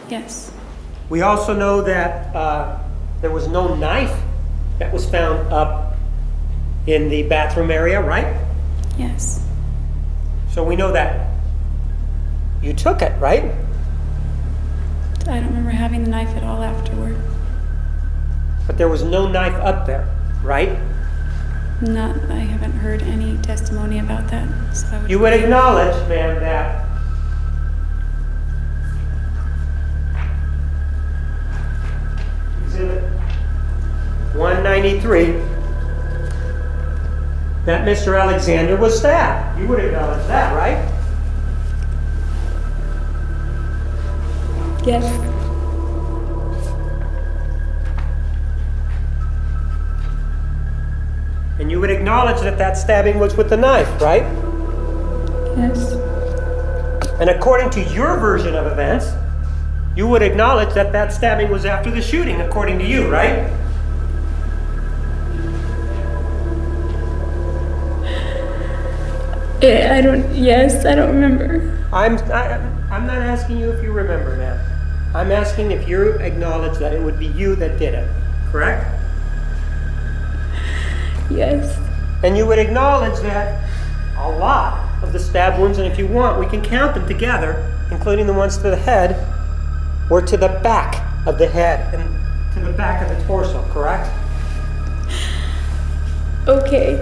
Yes. We also know that there was no knife that was found up in the bathroom area, right? Yes. So we know that you took it, right? I don't remember having the knife at all afterward. But there was no knife up there, right? I haven't heard any testimony about that. So You would acknowledge, ma'am, that Exhibit 193, that Mr. Alexander was stabbed. You would acknowledge that, right? Yes. And you would acknowledge that that stabbing was with the knife, right? Yes. And according to your version of events, you would acknowledge that that stabbing was after the shooting, according to you, right? Yes, I don't remember. I'm not asking you if you remember, ma'am. I'm asking if you acknowledge that it would be you that did it, correct? Yes. And you would acknowledge that a lot of the stab wounds, and if you want, we can count them together, including the ones to the head, were to the back of the head and to the back of the torso, correct? Okay.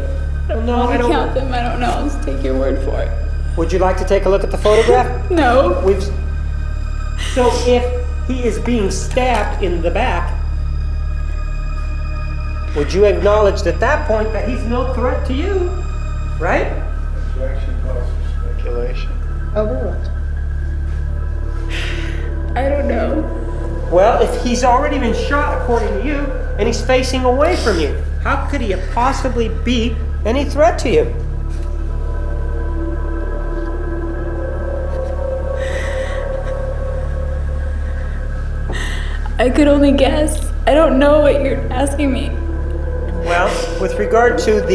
Well, no, I don't count them. I don't know. I'll just take your word for it. Would you like to take a look at the photograph? No. So if he is being stabbed in the back, would you acknowledge at that point that he's no threat to you, right? Objection calls for speculation. Overruled. I don't know. Well, if he's already been shot, according to you, and he's facing away from you, how could he possibly be any threat to you? I could only guess. I don't know what you're asking me. Well, with regard to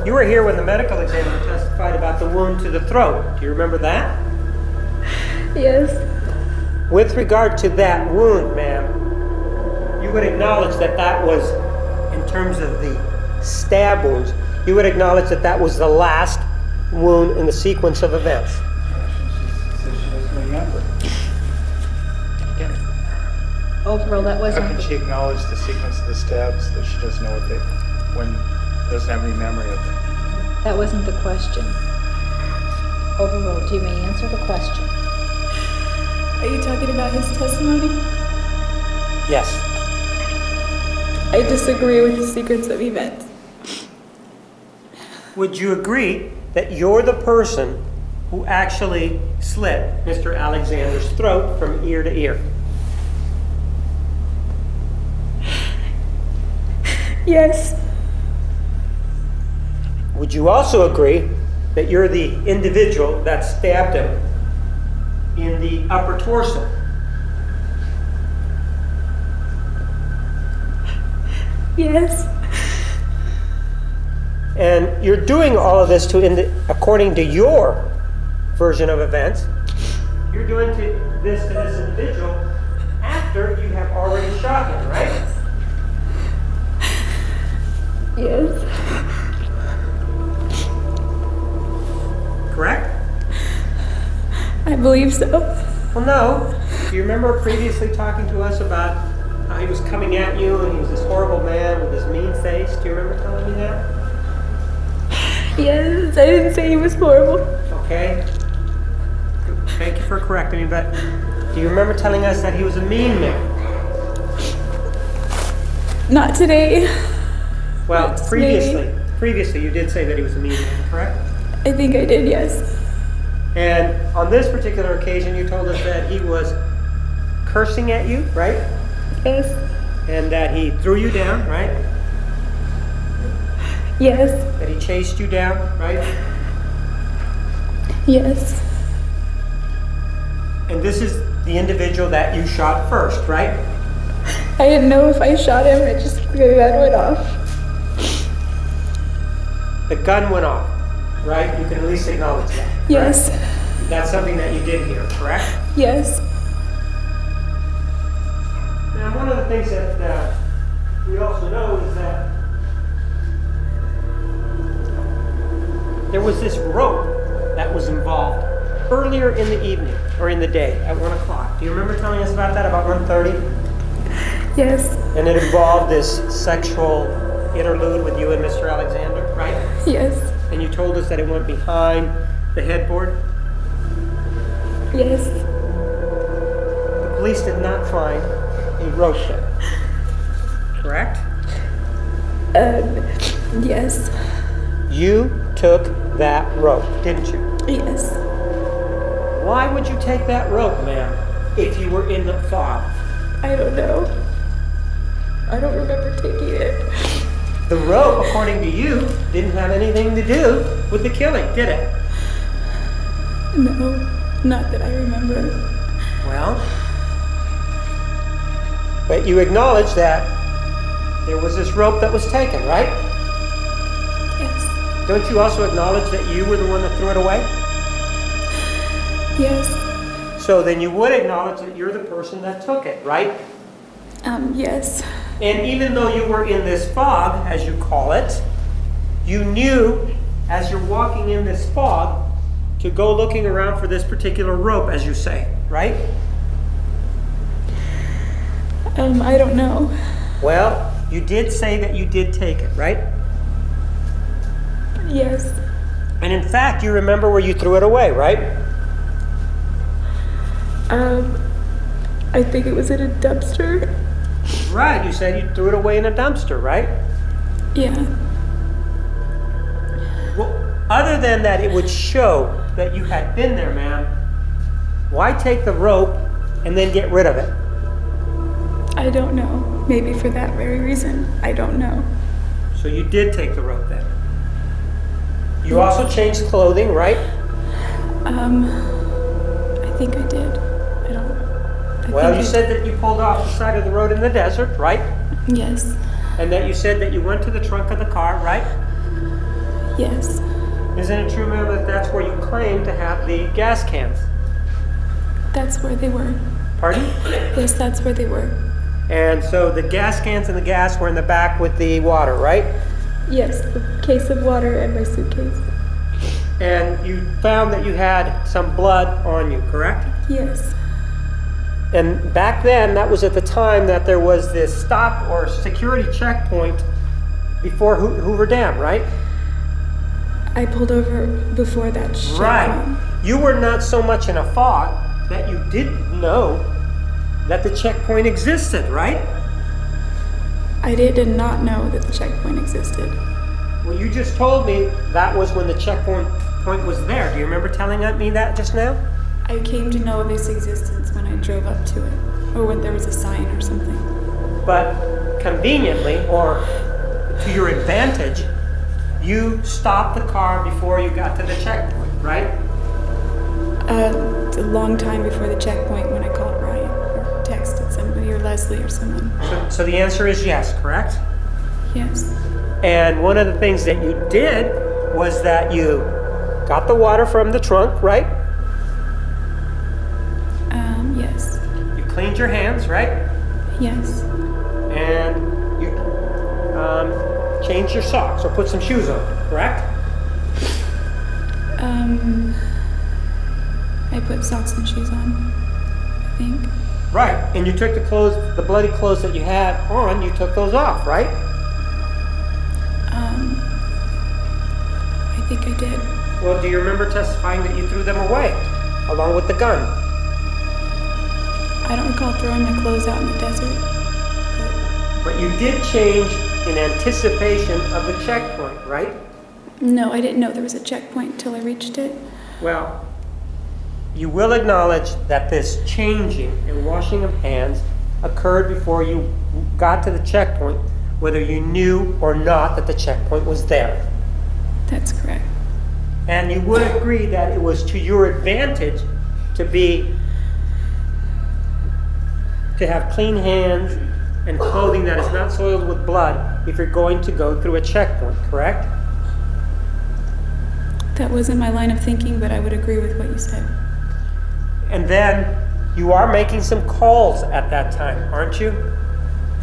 you were here when the medical examiner testified about the wound to the throat. Do you remember that? Yes. With regard to that wound, ma'am, you would acknowledge that that was, in terms of the stab wounds, you would acknowledge that that was the last wound in the sequence of events. She says she doesn't remember. Overruled. That How wasn't. can she acknowledge the sequence of the stabs that she doesn't know when doesn't have any memory of them? That wasn't the question. Overruled. You may answer the question. Are you talking about his testimony? Yes. I disagree with the sequence of events. Would you agree that you're the person who actually slit Mr. Alexander's throat from ear to ear? Yes. Would you also agree that you're the individual that stabbed him in the upper torso? Yes. And you're doing all of this according to your version of events. You're doing this to this individual after you have already shot him, right? Yes. Correct? I believe so. Well, no. Do you remember previously talking to us about how he was coming at you and he was this horrible man with this mean face? Do you remember telling me that? Yes, I didn't say he was horrible. Okay. Thank you for correcting me, but do you remember telling us that he was a mean man? Not today. Well, Not previously you did say that he was a mean man, correct? I think I did, yes. And on this particular occasion, you told us that he was cursing at you, right? Yes. And that he threw you down, right? Yes. That he chased you down, right? Yes. And this is the individual that you shot first, right? I didn't know if I shot him, it just the gun went off. The gun went off, right? You can at least acknowledge that. Yes. Correct? That's something that you did hear, correct? Yes. the things that we also know is that there was this rope that was involved earlier in the evening, or in the day, at 1 o'clock. Do you remember telling us about that, about 1:30? Yes. And it involved this sexual interlude with you and Mr. Alexander, right? Yes. And you told us that it went behind the headboard. Yes. The police did not find a rope there, correct? Yes. You took that rope, didn't you? Yes. Why would you take that rope, ma'am, if you were in the fog? I don't know. I don't remember taking it. The rope, according to you, didn't have anything to do with the killing, did it? No, not that I remember. Well, but you acknowledge that there was this rope that was taken, right? Yes. Don't you also acknowledge that you were the one that threw it away? Yes. So then you would acknowledge that you're the person that took it, right? Yes. And even though you were in this fog, as you call it, you knew as you're walking in this fog to go looking around for this particular rope, as you say, right? I don't know. Well, you did say that you did take it, right? Yes. And in fact, you remember where you threw it away, right? I think it was in a dumpster. Right, you said you threw it away in a dumpster, right? Yeah. Well, other than that, it would show that you had been there, ma'am. Why take the rope and then get rid of it? I don't know. Maybe for that very reason. I don't know. So you did take the rope then. You also changed clothing, right? I think I did. I don't. Well, you said that you pulled off the side of the road in the desert, right? Yes. And that you said that you went to the trunk of the car, right? Yes. Isn't it true, ma'am, that that's where you claim to have the gas cans? That's where they were. Pardon? Yes, that's where they were. And so the gas cans and the gas were in the back with the water, right? Yes, the case of water and my suitcase. And you found that you had some blood on you, correct? Yes. And back then, that was at the time that there was this stop or security checkpoint before Hoover Dam, right? I pulled over before that checkpoint. Right. You were not so much in a fog that you didn't know that the checkpoint existed, right? I did not know that the checkpoint existed. Well, you just told me that was when the checkpoint was there. Do you remember telling me that just now? I came to know of its existence when I drove up to it, or when there was a sign or something. But conveniently, or to your advantage, you stopped the car before you got to the checkpoint, right? A long time before the checkpoint when I called Ryan, or texted somebody, or Leslie or someone. So the answer is yes, correct? Yes. And one of the things that you did was that you got the water from the trunk, right? Yes. You cleaned your hands, right? Yes. And you changed your socks or put some shoes on, correct? I put socks and shoes on, I think. Right. And you took the clothes, the bloody clothes that you had on, you took those off, right? I think I did. Well, do you remember testifying that you threw them away, along with the gun? I don't recall throwing my clothes out in the desert. But you did change in anticipation of the checkpoint, right? No, I didn't know there was a checkpoint till I reached it. Well, you will acknowledge that this changing and washing of hands occurred before you got to the checkpoint, whether you knew or not that the checkpoint was there. That's correct. And you would agree that it was to your advantage to have clean hands and clothing that is not soiled with blood if you're going to go through a checkpoint, correct? That wasn't my line of thinking, but I would agree with what you said. And then you are making some calls at that time, aren't you?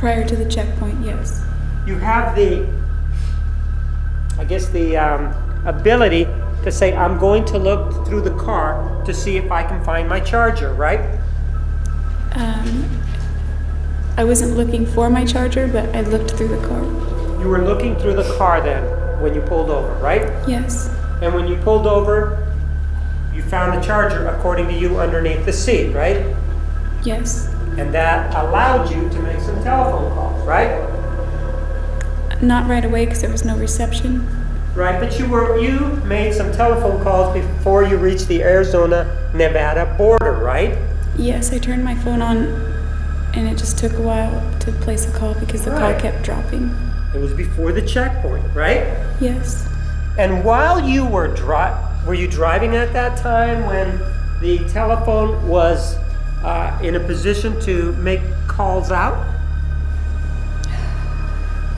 Prior to the checkpoint, yes. You have the, I guess, the ability to say, I'm going to look through the car to see if I can find my charger, right? I wasn't looking for my charger, but I looked through the car. You were looking through the car then when you pulled over, right? Yes. And when you pulled over, you found the charger, according to you, underneath the seat, right? Yes. And that allowed you to make some telephone calls, right? Not right away because there was no reception. Right, but you made some telephone calls before you reached the Arizona-Nevada border, right? Yes, I turned my phone on and it just took a while to place a call because the call kept dropping. It was before the checkpoint, right? Yes. And while you were you driving at that time when the telephone was in a position to make calls out?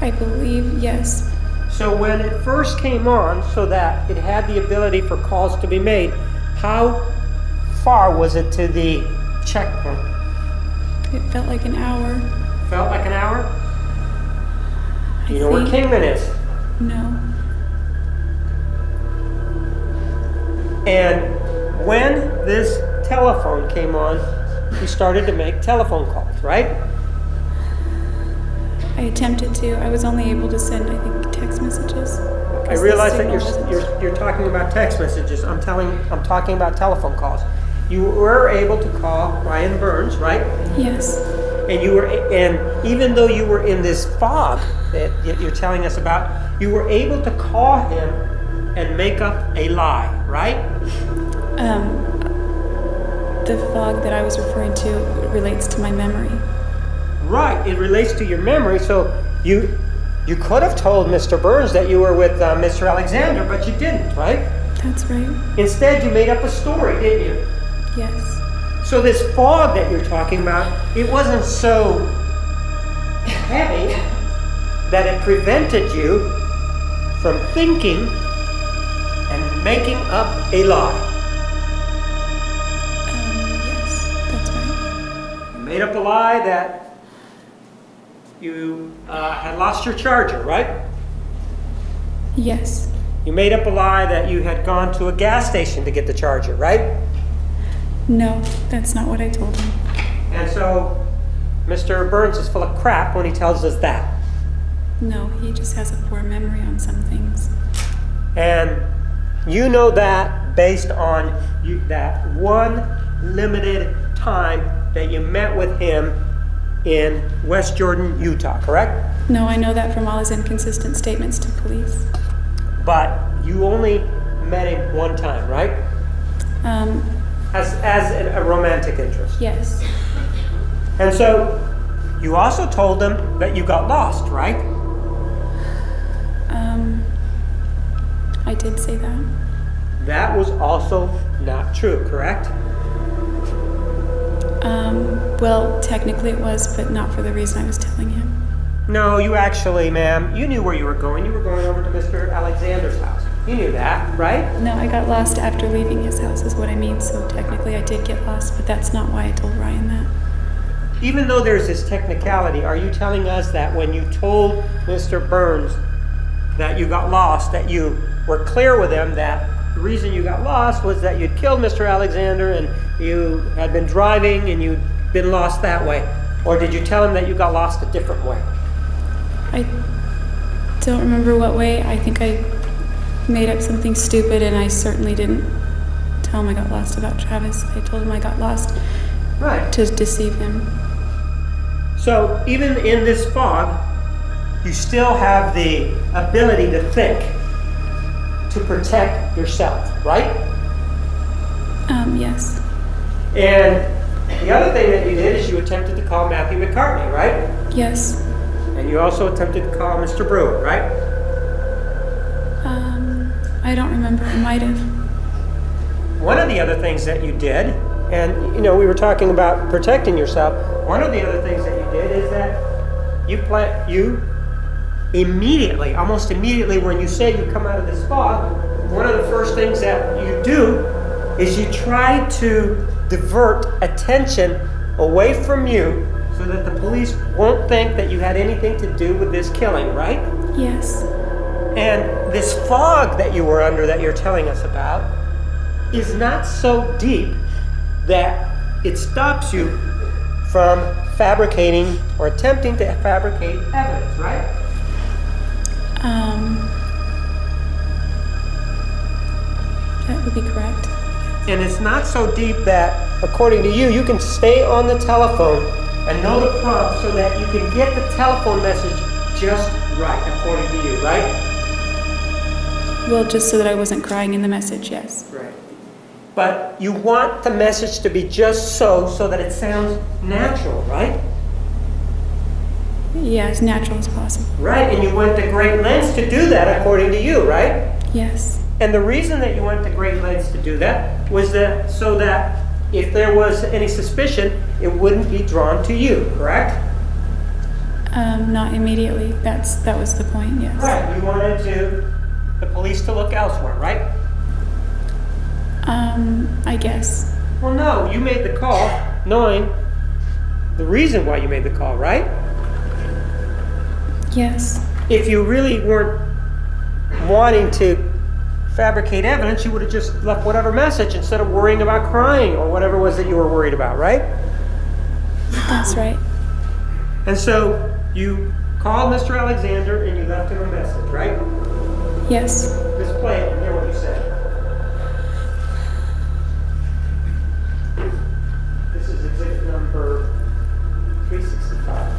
I believe, yes. So when it first came on, so that it had the ability for calls to be made, how far was it to the checkpoint? It felt like an hour. Felt like an hour? I You know where think- Kingman is? No. And when this telephone came on, you started to make telephone calls, right? I attempted to. I was only able to send, I think, text messages. I 'Cause the realize that signal wasn't- you're talking about text messages. I'm talking about telephone calls. You were able to call Ryan Burns, right? Yes. And even though you were in this fog that you're telling us about, you were able to call him and make up a lie, right? The fog that I was referring to relates to my memory. Right, it relates to your memory, so you could have told Mr. Burns that you were with Mr. Alexander, but you didn't, right? That's right. Instead, you made up a story, didn't you? Yes. So this fog that you're talking about, it wasn't so heavy that it prevented you from thinking and making up a lie. Yes, that's right. You made up a lie that you had lost your charger, right? Yes. You made up a lie that you had gone to a gas station to get the charger, right? No, that's not what I told him. And so Mr. Burns is full of crap when he tells us that. No, he just has a poor memory on some things. And you know that based on that one limited time that you met with him in West Jordan, Utah, correct? No, I know that from all his inconsistent statements to police. But you only met him one time, right? As a romantic interest. Yes. And so you also told him that you got lost, right? I did say that. That was also not true, correct? Well, technically it was, but not for the reason I was telling him. No, you actually, ma'am, you knew where you were going. You were going over to Mr. Alexander's house. You knew that, right? No, I got lost after leaving his house is what I mean, so technically I did get lost, but that's not why I told Ryan that. Even though there's this technicality, are you telling us that when you told Mr. Burns that you got lost, that you were clear with him that the reason you got lost was that you'd killed Mr. Alexander and you had been driving and you'd been lost that way? Or did you tell him that you got lost a different way? I don't remember what way. I think I made up something stupid, and I certainly didn't tell him I got lost about Travis. I told him I got lost Right. to deceive him. So even in this fog, you still have the ability to think, to protect yourself, right? Yes. And the other thing that you did is you attempted to call Matthew McCartney, right? Yes. And you also attempted to call Mr. Brewer, right? I don't remember. I might have. One of the other things that you did, and you know, we were talking about protecting yourself. One of the other things that you did is that you immediately, almost immediately, when you say you come out of this fog, one of the first things that you do is you try to divert attention away from you so that the police won't think that you had anything to do with this killing, right? Yes. And this fog that you were under that you're telling us about is not so deep that it stops you from fabricating or attempting to fabricate evidence, right? That would be correct. And it's not so deep that, according to you, you can stay on the telephone and know the prompt so that you can get the telephone message just right, according to you, right? Well, just so that I wasn't crying in the message, yes. Right. But you want the message to be just so that it sounds natural, right? Yeah, as natural as possible. Right, and you went to great lengths to do that, according to you, right? Yes. And the reason that you went to great lengths to do that was that so that if there was any suspicion, it wouldn't be drawn to you, correct? Not immediately. That was the point, yes. Right, you wanted the police to look elsewhere, right? I guess. Well, no, you made the call knowing the reason why you made the call, right? Yes. If you really weren't wanting to fabricate evidence, you would have just left whatever message instead of worrying about crying or whatever it was that you were worried about, right? That's right. And so you called Mr. Alexander and you left him a message, right? Yes. Just play it and hear what you said. This is exhibit number 365.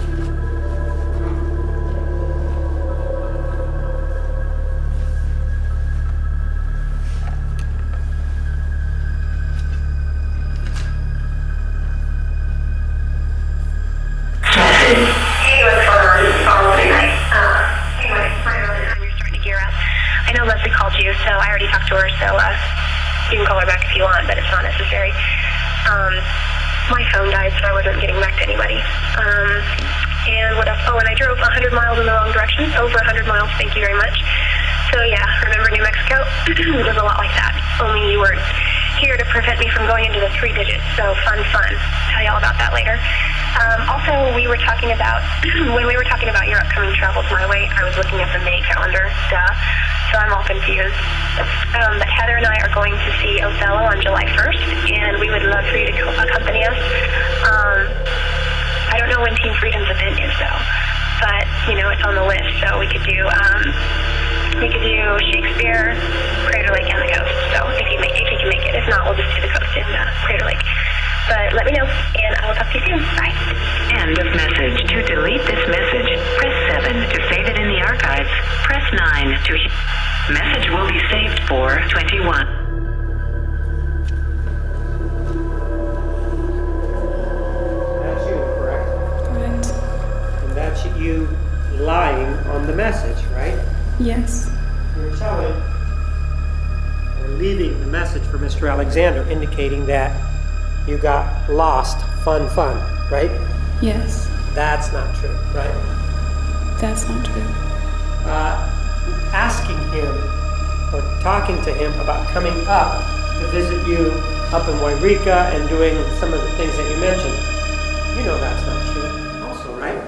So I already talked to her, so you can call her back if you want, but it's not necessary. My phone died, so I wasn't getting back to anybody. And what else? Oh, and I drove 100 miles in the wrong direction, over 100 miles, thank you very much. So yeah, remember New Mexico? It was a lot like that, only you weren't here to prevent me from going into the 3 digits, so fun. Tell you all about that later. Also, we were talking about, when we were talking about your upcoming travels my way, I was looking at the May calendar, so I'm all confused. But Heather and I are going to see Othello on July 1st, and we would love for you to accompany us. I don't know when Team Freedom's event is, though, but, it's on the list, so we could do Shakespeare, Crater Lake, and the coast, so if you can make it. If not, we'll just do the coast in Crater Lake. But let me know, and I will talk to you soon. Bye. End of message. To delete this message, press 7. To save it in the archives, press 9. Message will be saved for 21. That's you, correct? Correct. And that's you lying on the message, right? Yes. You're telling or leaving the message for Mr. Alexander indicating that you got lost, fun, right? Yes. That's not true, right? That's not true. Asking him or talking to him about coming up to visit you up in Wairika and doing some of the things that you mentioned, that's not true also, right?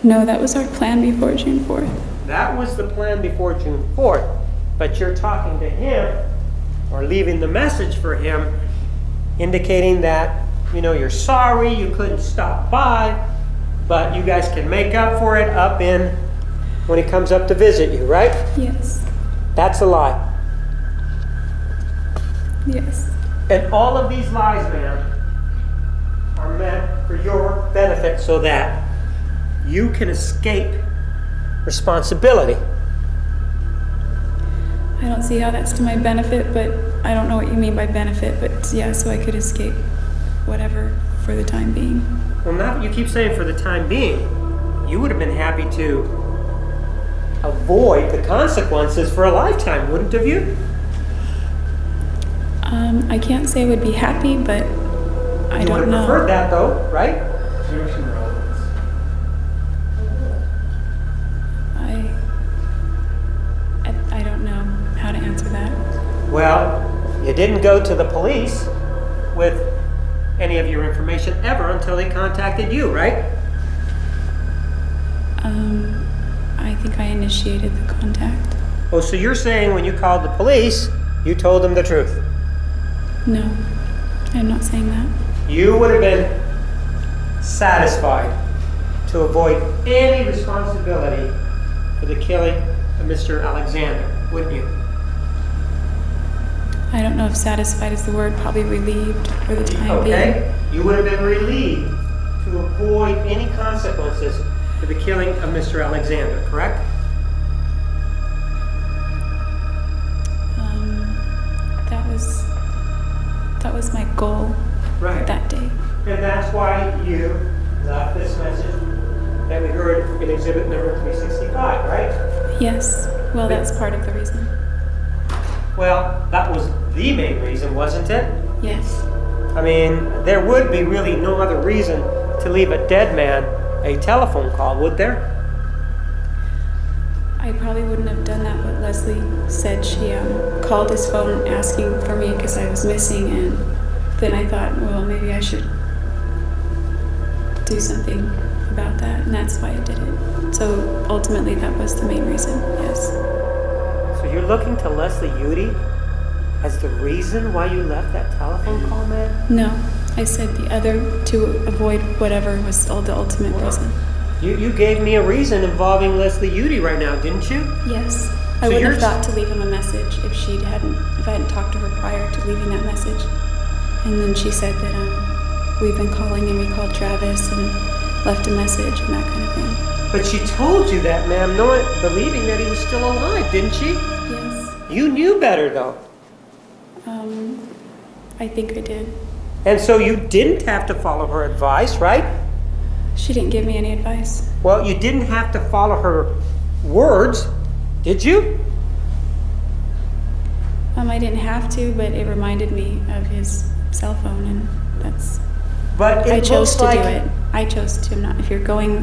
No, that was our plan before June 4th. That was the plan before June 4th, but you're talking to him or leaving the message for him indicating that, you're sorry you couldn't stop by, but you guys can make up for it when he comes up to visit you, right? Yes. That's a lie. Yes. And all of these lies, ma'am, are meant for your benefit so that you can escape responsibility. I don't see how that's to my benefit, but I don't know what you mean by benefit, but yeah, so I could escape whatever for the time being. Well, now that you keep saying for the time being, you would have been happy to avoid the consequences for a lifetime, wouldn't have you? I can't say I would be happy, but I You would don't have know. preferred that, though, right? I don't know how to answer that. Well, you didn't go to the police with any of your information ever until they contacted you, right? I think I initiated the contact. Oh, so you're saying when you called the police, you told them the truth? No, I'm not saying that. You would have been satisfied to avoid any responsibility for the killing of Mr. Alexander, wouldn't you? I don't know if satisfied is the word, probably relieved for the time being. Okay, you would have been relieved to avoid any consequences for the killing of Mr. Alexander, correct? That was my goal Right. that day. And that's why you left this message that we heard in exhibit number 365, right? Yes, well, that's part of the reason. Well, that was the main reason, wasn't it? Yes. I mean, there would be really no other reason to leave a dead man a telephone call, would there? I probably wouldn't have done that, but Leslie said she called his phone asking for me because I was missing, and then I thought, well, maybe I should do something about that, and that's why I did it. So ultimately, that was the main reason, yes. So you're looking to Leslie Jodi as the reason why you left that telephone call, man? No, I said the other, to avoid whatever was the ultimate reason. You gave me a reason involving Leslie Jodi right now, didn't you? Yes. I So wouldn't you're have thought to leave him a message if I hadn't talked to her prior to leaving that message. And then she said that we've been calling, and we called Travis and left a message and that kind of thing. But she told you that, ma'am, believing that he was still alive, didn't she? Yes. You knew better, though. I think I did. And so you didn't have to follow her advice, right? She didn't give me any advice. Well, you didn't have to follow her words, did you? I didn't have to, but it reminded me of his cell phone, and that's... But I chose to like do it. I chose to. I'm not. If you're going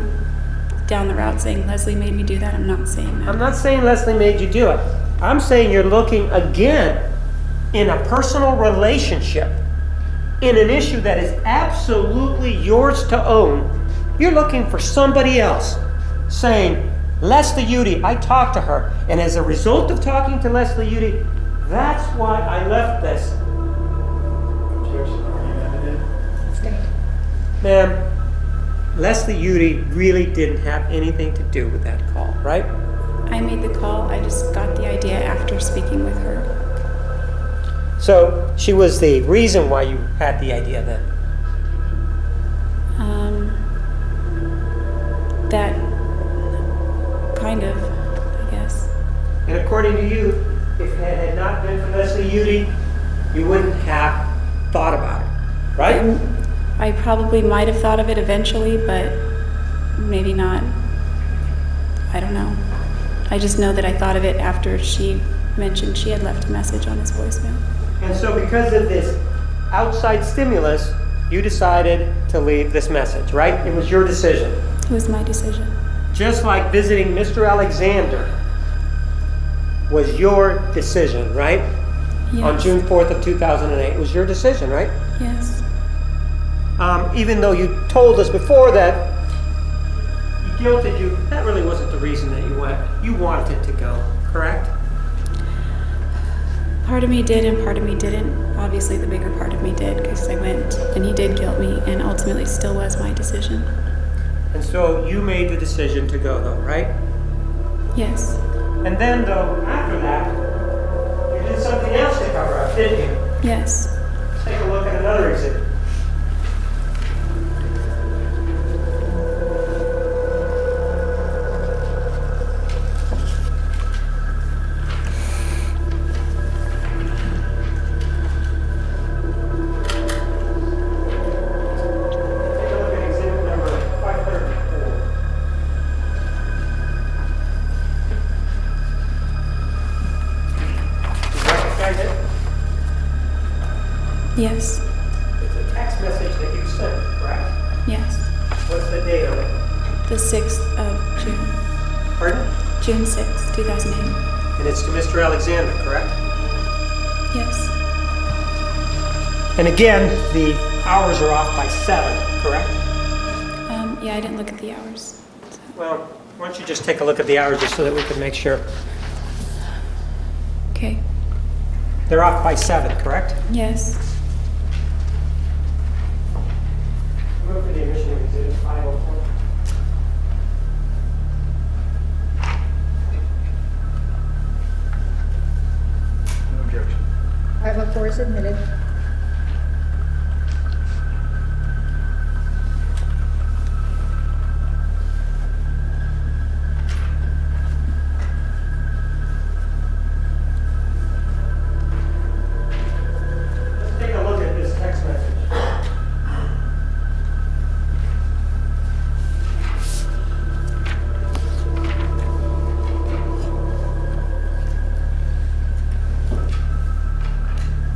down the route saying Leslie made me do that, I'm not saying that. I'm not saying Leslie made you do it. I'm saying you're looking again in a personal relationship, in an issue that is absolutely yours to own. You're looking for somebody else, saying, Leslie Jodi, I talked to her, and as a result of talking to Leslie Jodi, that's why I left this. Ma'am, Leslie Jodi really didn't have anything to do with that call, right? I made the call. I just got the idea after speaking with her. So she was the reason why you had the idea then? That kind of, I guess. And according to you, if it had not been for Leslie Jodi, you wouldn't have thought about it, right? I probably might have thought of it eventually, but maybe not. I don't know. I just know that I thought of it after she mentioned she had left a message on his voicemail. And so because of this outside stimulus, you decided to leave this message, right? It was your decision. It was my decision. Just like visiting Mr. Alexander was your decision, right? Yes. On June 4th of 2008. It was your decision, right? Yes. Even though you told us before that he guilted you, that really wasn't the reason that you went. You wanted to go, correct? Part of me did and part of me didn't. Obviously the bigger part of me did, because I went and he did guilt me, and ultimately still was my decision. And so you made the decision to go though, right? Yes. And then though, after that, you did something else to cover up, didn't you? Yes. Let's take a look at another exhibit. Yes. It's a text message that you sent, correct? Yes. What's the date on it? The 6th of June. Pardon? June 6th, 2008. And it's to Mr. Alexander, correct? Yes. And again, the hours are off by 7, correct? Yeah, I didn't look at the hours. Well, why don't you just take a look at the hours just so that we can make sure. Okay. They're off by 7, correct? Yes. Move for the admission of exhibit 504. No objection. 504 is admitted. Let's take a look at this text message.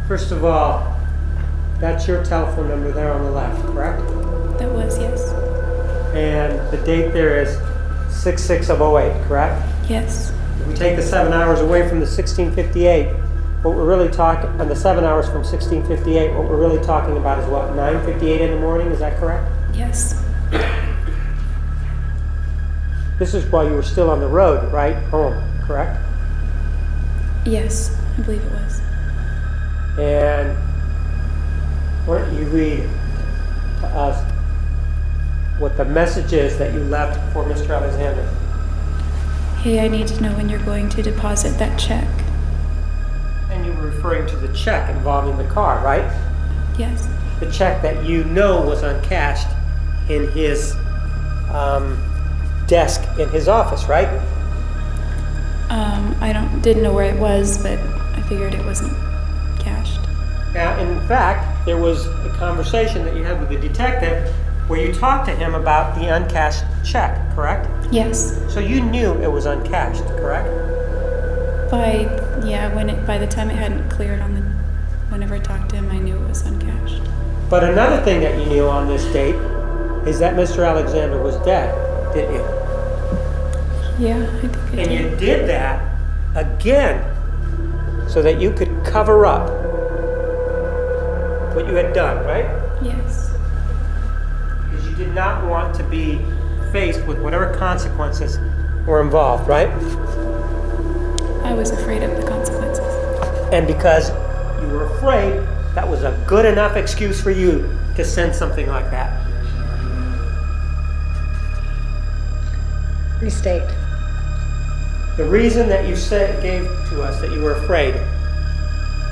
First of all, that's your telephone number there on the left, correct? That was, yes. And the date there is 6/6 of 08, correct? Yes. If we take the 7 hours away from the 1658, what we're really talking, and the 7 hours from 1658, what we're really talking about is what, 9:58 in the morning, is that correct? Yes. This is while you were still on the road, right? Home, correct? Yes, I believe it was. And why don't you read to us what the message is that you left for Mr. Alexander? Hey, I need to know when you're going to deposit that check. And you were referring to the check involving the car, right? Yes. The check that you know was uncashed in his desk in his office, right? I didn't know where it was, but I figured it wasn't cashed. Now, in fact, there was a conversation that you had with the detective where you talked to him about the uncashed check, correct? Yes. So you knew it was uncashed, correct? By the time it hadn't cleared whenever I talked to him, I knew it was uncashed. But another thing that you knew on this date is that Mr. Alexander was dead, didn't you? Yeah, I think I And did. you did that again so that you could cover up what you had done, right? Yes. Because you did not want to be faced with whatever consequences were involved, right? I was afraid of the consequences. And because you were afraid, that was a good enough excuse for you to send something like that. Restate. The reason that you gave to us that you were afraid,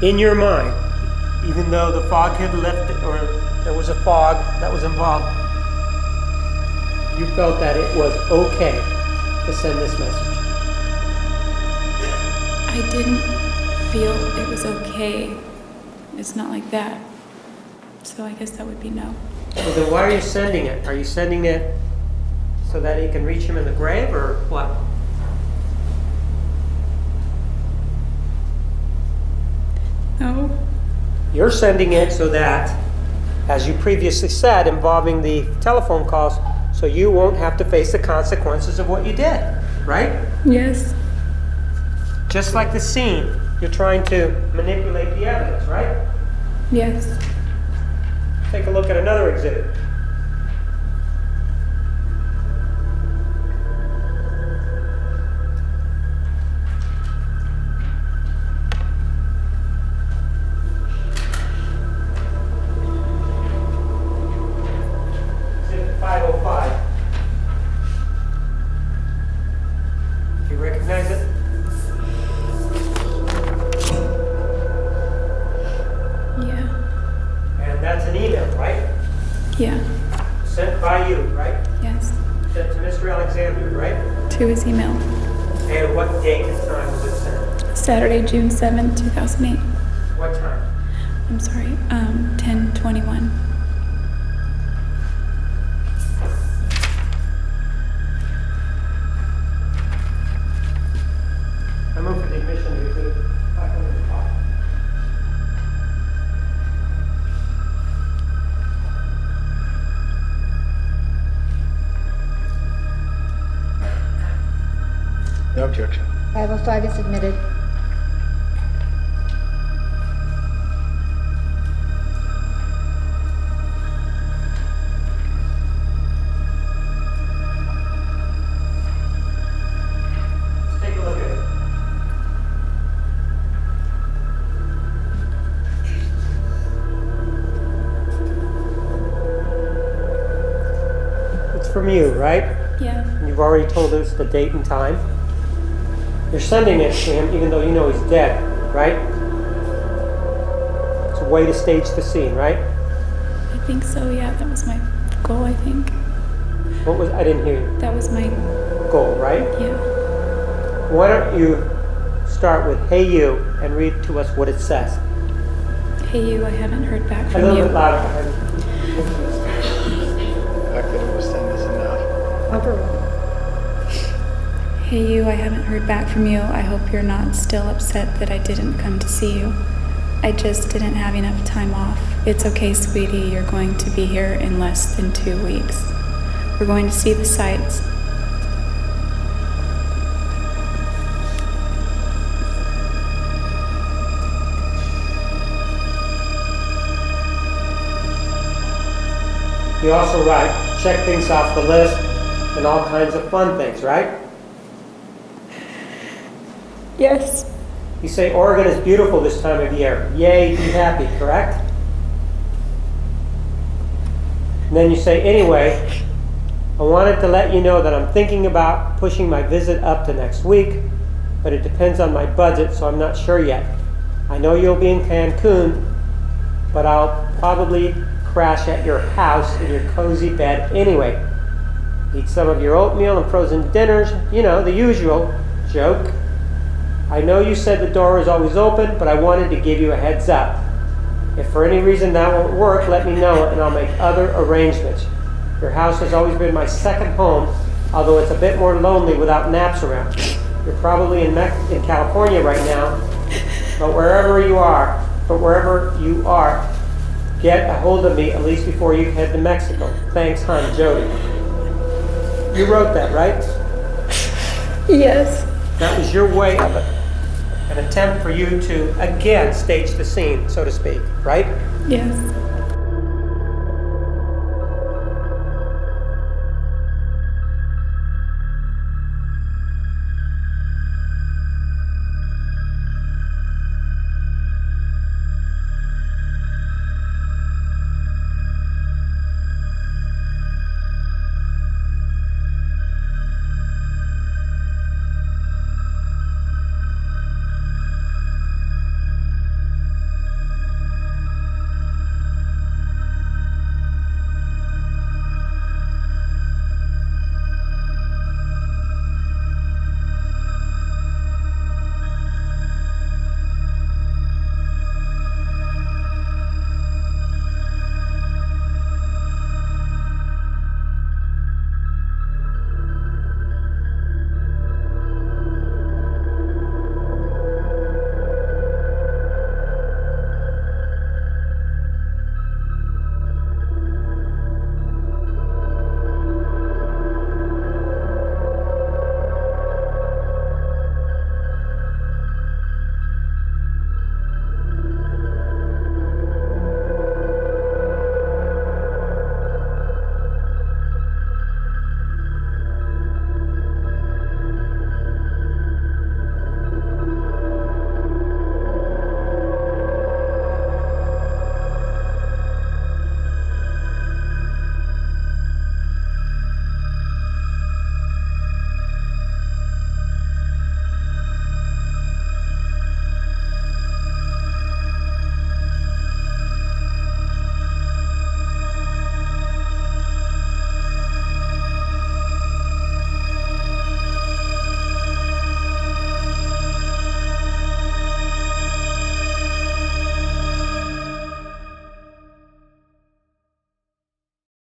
in your mind, even though the fog had lifted, or there was a fog that was involved, you felt that it was okay to send this message. I didn't feel it was okay. It's not like that. So I guess that would be no. Well, then why are you sending it? Are you sending it so that he can reach him in the grave, or what? No. You're sending it so that, as you previously said, involving the telephone calls, so you won't have to face the consequences of what you did, right? Yes. Just like the scene, you're trying to manipulate the evidence, right? Yes. Take a look at another exhibit. Exhibit 505. Do you recognize it? Yeah. And that's an email, right? Yeah. Sent by you, right? Yes. Sent to Mr. Alexander, right? To his email. And what date and time was it sent? Saturday, June 7th, 2008. What time? I'm sorry. 10:21. I move for the admission of exhibit 505. No objection. 505 is admitted. from you, right? Yeah. You've already told us the date and time. You're sending it to him even though you know he's dead, right? It's a way to stage the scene, right? I think so, yeah. That was my goal, I think. What was, I didn't hear you. That was my, Goal, right? yeah. Why don't you start with "Hey you" and read to us what it says. Hey you, I haven't heard back A from little you. bit louder. The fact that it was sent is enough. Overruled. Hey you, I haven't heard back from you. I hope you're not still upset that I didn't come to see you. I just didn't have enough time off. It's okay, sweetie. You're going to be here in less than 2 weeks. We're going to see the sights. You also write, check things off the list and all kinds of fun things, right? Yes. You say Oregon is beautiful this time of year. Yay, be happy, correct? And then you say, anyway, I wanted to let you know that I'm thinking about pushing my visit up to next week, but it depends on my budget, so I'm not sure yet. I know you'll be in Cancun, but I'll probably crash at your house in your cozy bed anyway. Eat some of your oatmeal and frozen dinners, you know, the usual joke. I know you said the door is always open, but I wanted to give you a heads up. If for any reason that won't work, let me know and I'll make other arrangements. Your house has always been my second home, although it's a bit more lonely without naps around. You're probably in California right now, but wherever you are, get a hold of me at least before you head to Mexico. Thanks, hon, Jodi. You wrote that, right? Yes. That was your way of it. An attempt for you to, again, stage the scene, so to speak, right? Yes.